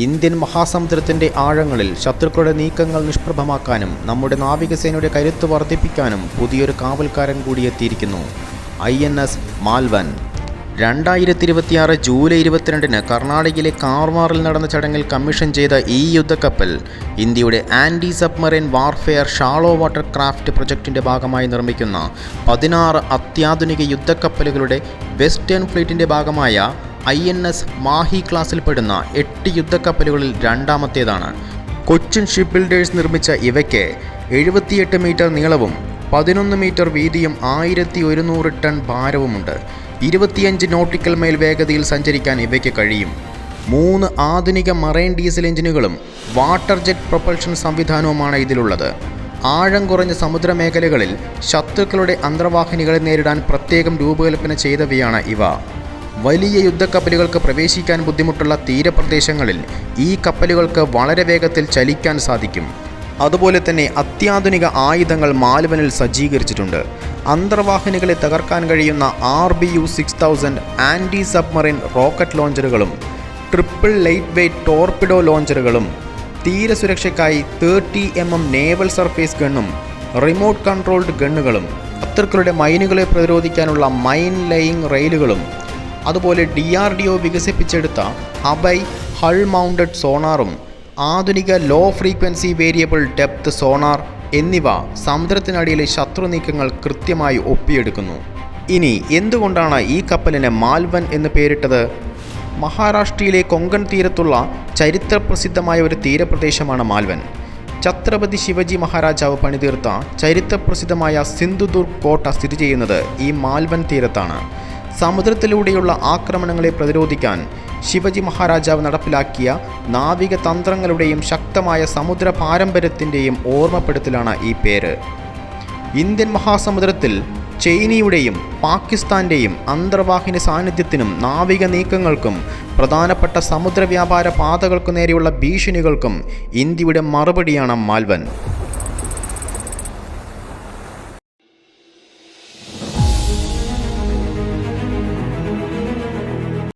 Indian മഹാസമുദ്രത്തിൻ്റെ ആഴങ്ങളിൽ ശത്രുക്കളുടെ നീക്കങ്ങൾ നിഷ്പ്രഭമാക്കാനും നമ്മുടെ നാവികസേനയുടെ കരുത്ത് വർദ്ധിപ്പിക്കാനും പുതിയൊരു കാവൽക്കാരൻ കൂടി എത്തിയിരിക്കുന്നു. INS മാൽവൻ. 2026 ജൂലൈ 22 കർണാടകയിലെ കാർവാറിൽ നടന്ന ചടങ്ങിൽ കമ്മീഷൻ ചെയ്ത ഈ യുദ്ധക്കപ്പൽ ഇന്ത്യയുടെ anti submarine warfare shallow water craft പ്രൊജക്റ്റിൻ്റെ ഭാഗമായി നിർമ്മിക്കുന്ന 16 അത്യാധുനിക യുദ്ധക്കപ്പലുകളുടെ വെസ്റ്റേൺ ഫ്ലീറ്റിൻ്റെ ഭാഗമായ INS മാഹി ക്ലാസ്സിൽപ്പെടുന്ന 8 യുദ്ധക്കപ്പലുകളിൽ രണ്ടാമത്തേതാണ്. കൊച്ചിൻ ഷിപ്പ് ബിൽഡേഴ്സ് നിർമ്മിച്ച ഇവയ്ക്ക് 78 മീറ്റർ നീളവും 11 മീറ്റർ വീതിയും 1100 ടൺ ഭാരവുമുണ്ട്. 25 നോട്ടിക്കൽ മൈൽ വേഗതയിൽ സഞ്ചരിക്കാൻ ഇവയ്ക്ക് കഴിയും. 3 ആധുനിക മറൈൻ ഡീസൽ എഞ്ചിനുകളും വാട്ടർ ജെറ്റ് പ്രൊപ്പൽഷൻ സംവിധാനവുമാണ് ഇതിലുള്ളത്. ആഴം കുറഞ്ഞ സമുദ്രമേഖലകളിൽ ശത്രുക്കളുടെ അന്തർവാഹിനികളെ നേരിടാൻ പ്രത്യേകം രൂപകൽപ്പന ചെയ്തവയാണ് ഇവ. വലിയ യുദ്ധക്കപ്പലുകൾക്ക് പ്രവേശിക്കാൻ ബുദ്ധിമുട്ടുള്ള തീരപ്രദേശങ്ങളിൽ ഈ കപ്പലുകൾക്ക് വളരെ വേഗത്തിൽ ചലിക്കാൻ സാധിക്കും. അതുപോലെ തന്നെ അത്യാധുനിക ആയുധങ്ങൾ മാൽവനിൽ സജ്ജീകരിച്ചിട്ടുണ്ട്. അന്തർവാഹിനികളെ തകർക്കാൻ കഴിയുന്ന RBU 6000 ആൻറ്റി സബ്മറൈൻ റോക്കറ്റ് ലോഞ്ചറുകളും ട്രിപ്പിൾ ലൈറ്റ് വെയ്റ്റ് ടോർപിഡോ ലോഞ്ചറുകളും തീരസുരക്ഷയ്ക്കായി 30mm നേവൽ സർഫേസ് ഗണ്ണും റിമോട്ട് കൺട്രോൾഡ് ഗണ്ണുകളും ശത്രുക്കളുടെ മൈനുകളെ പ്രതിരോധിക്കാനുള്ള മൈൻ ലെയിങ് റെയിലുകളും അതുപോലെ DRDO വികസിപ്പിച്ചെടുത്ത അബൈ ഹൾ മൗണ്ടഡ് സോണാറും ആധുനിക low frequency variable depth sonar എന്നിവ സമുദ്രത്തിനടിയിലെ ശത്രു നീക്കങ്ങൾ കൃത്യമായി ഒപ്പിയെടുക്കുന്നു. ഇനി എന്തുകൊണ്ടാണ് ഈ കപ്പലിന് മാൽവൻ എന്ന് പേരിട്ടത്? മഹാരാഷ്ട്രയിലെ കൊങ്കൺ തീരത്തുള്ള ചരിത്രപ്രസിദ്ധമായ ഒരു തീരപ്രദേശമാണ് മാൽവൻ. ഛത്രപതി ശിവജി മഹാരാജാവ് പണിതീർത്ത ചരിത്രപ്രസിദ്ധമായ സിന്ധുദുർഗ് കോട്ട സ്ഥിതി ചെയ്യുന്നത് ഈ മാൽവൻ തീരത്താണ്. സമുദ്രത്തിലൂടെയുള്ള ആക്രമണങ്ങളെ പ്രതിരോധിക്കാൻ ശിവജി മഹാരാജാവ് നടപ്പിലാക്കിയ നാവിക തന്ത്രങ്ങളുടെയും ശക്തമായ സമുദ്ര പാരമ്പര്യത്തിൻ്റെയും ഓർമ്മപ്പെടുത്തലാണ് ഈ പേര്. ഇന്ത്യൻ മഹാസമുദ്രത്തിൽ ചൈനയുടെയും പാകിസ്ഥാൻ്റെയും അന്തർവാഹിനി സാന്നിധ്യത്തിനും നാവിക നീക്കങ്ങൾക്കും പ്രധാനപ്പെട്ട സമുദ്ര വ്യാപാര പാതകൾക്കു നേരെയുള്ള ഭീഷണികൾക്കും ഇന്ത്യയുടെ മറുപടിയാണ് മാൽവൻ.